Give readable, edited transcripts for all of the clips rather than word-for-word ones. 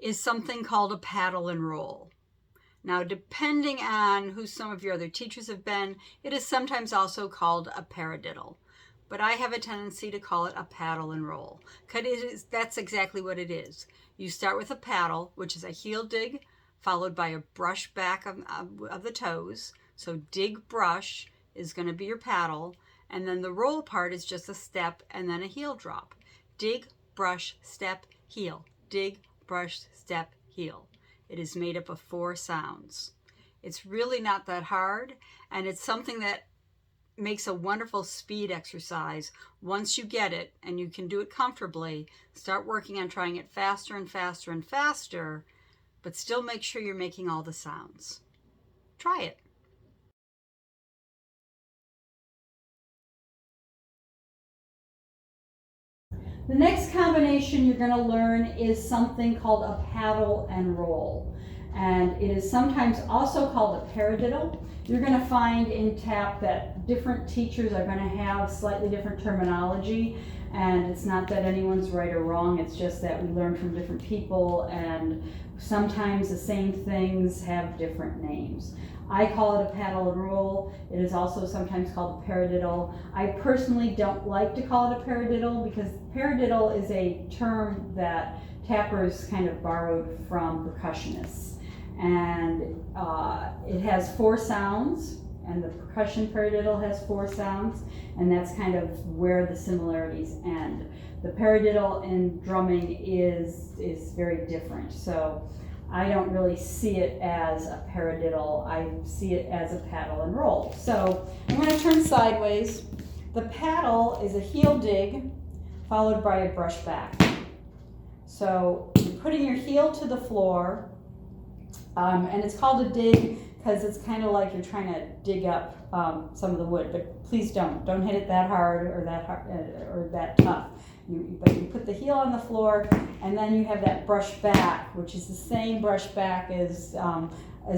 is something called a paddle and roll. Now, depending on who some of your other teachers have been, it is sometimes also called a paradiddle. But I have a tendency to call it a paddle and roll, because that's exactly what it is. You start with a paddle, which is a heel dig, followed by a brush back of the toes. So dig, brush is going to be your paddle, and then the roll part is just a step and then a heel drop. Dig, brush, step, heel. Dig, brush, step, heel. It is made up of 4 sounds. It's really not that hard, and it's something that makes a wonderful speed exercise. Once you get it and you can do it comfortably, start working on trying it faster and faster and faster, but still make sure you're making all the sounds. Try it. The next combination you're going to learn is something called a paddle and roll. And it is sometimes also called a paradiddle. You're going to find in tap that different teachers are going to have slightly different terminology, and it's not that anyone's right or wrong, it's just that we learn from different people, and sometimes the same things have different names. I call it a paddle and roll. It is also sometimes called a paradiddle. I personally don't like to call it a paradiddle because paradiddle is a term that tappers kind of borrowed from percussionists. And it has 4 sounds, and the percussion paradiddle has 4 sounds, and that's kind of where the similarities end. The paradiddle in drumming is very different, so I don't really see it as a paradiddle. I see it as a paddle and roll. So I'm going to turn sideways. The paddle is a heel dig followed by a brush back. So you're putting your heel to the floor, and it's called a dig because it's kind of like you're trying to dig up some of the wood, but please don't hit it that hard or that tough. But you put the heel on the floor, and then you have that brush back, which is the same brush back as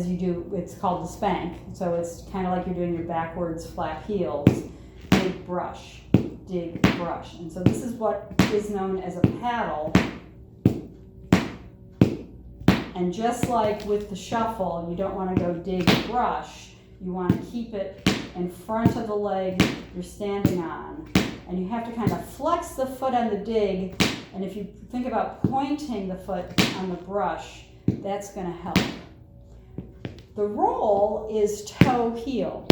you do. It's called the spank, so it's kind of like you're doing your backwards flap heels. Dig, brush, dig, brush, and so this is what is known as a paddle. And just like with the shuffle, you don't want to go dig, brush. You want to keep it in front of the leg you're standing on. And you have to kind of flex the foot on the dig. And if you think about pointing the foot on the brush, that's going to help. The roll is toe heel.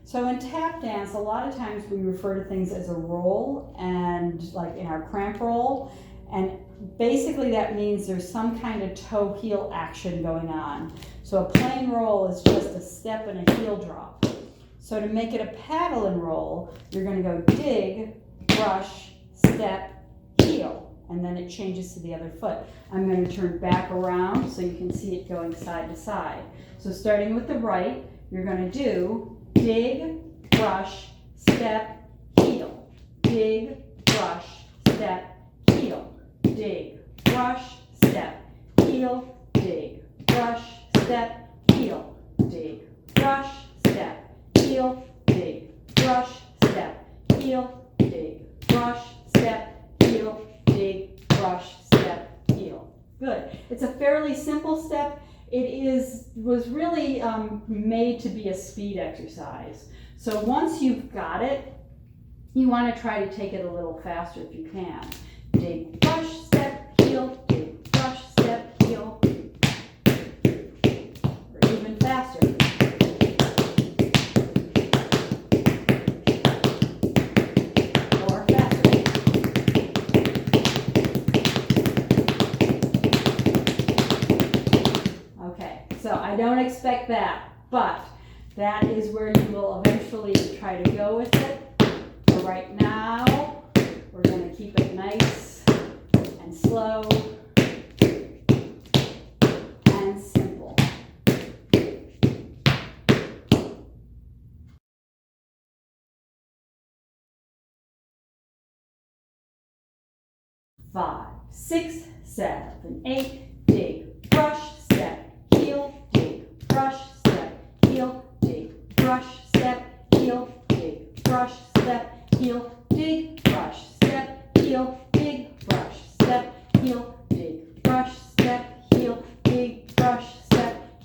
So in tap dance, a lot of times we refer to things as a roll, and like in our cramp roll. And basically that means there's some kind of toe heel action going on. So a plain roll is just a step and a heel drop. So to make it a paddle and roll, you're going to go dig, brush, step, heel, and then it changes to the other foot. I'm going to turn back around so you can see it going side to side. So starting with the right, you're going to do dig, brush, step, heel, dig, brush, step, heel, dig, brush, step, heel, dig, brush, step, heel, dig, brush, step, heel, dig, brush, step, heel, dig, brush, step, heel, dig, brush, step, heel. Good. It's a fairly simple step. It was really made to be a speed exercise. So once you've got it, you want to try to take it a little faster if you can. Dig, brush, step, heel, dig, brush, step, heel, or even faster. Or faster. Okay, so I don't expect that, but that is where you will eventually try to go with it. For right now, we're going to keep it nice and slow and simple. Five, 6, 7, 8, dig, brush, step, heel, dig, brush, step, heel, dig, brush, step, heel, dig, brush, step, heel, dig, brush, step, heel, dig, brush, step, heel, dig, brush, step,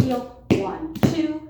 heel, 1, 2,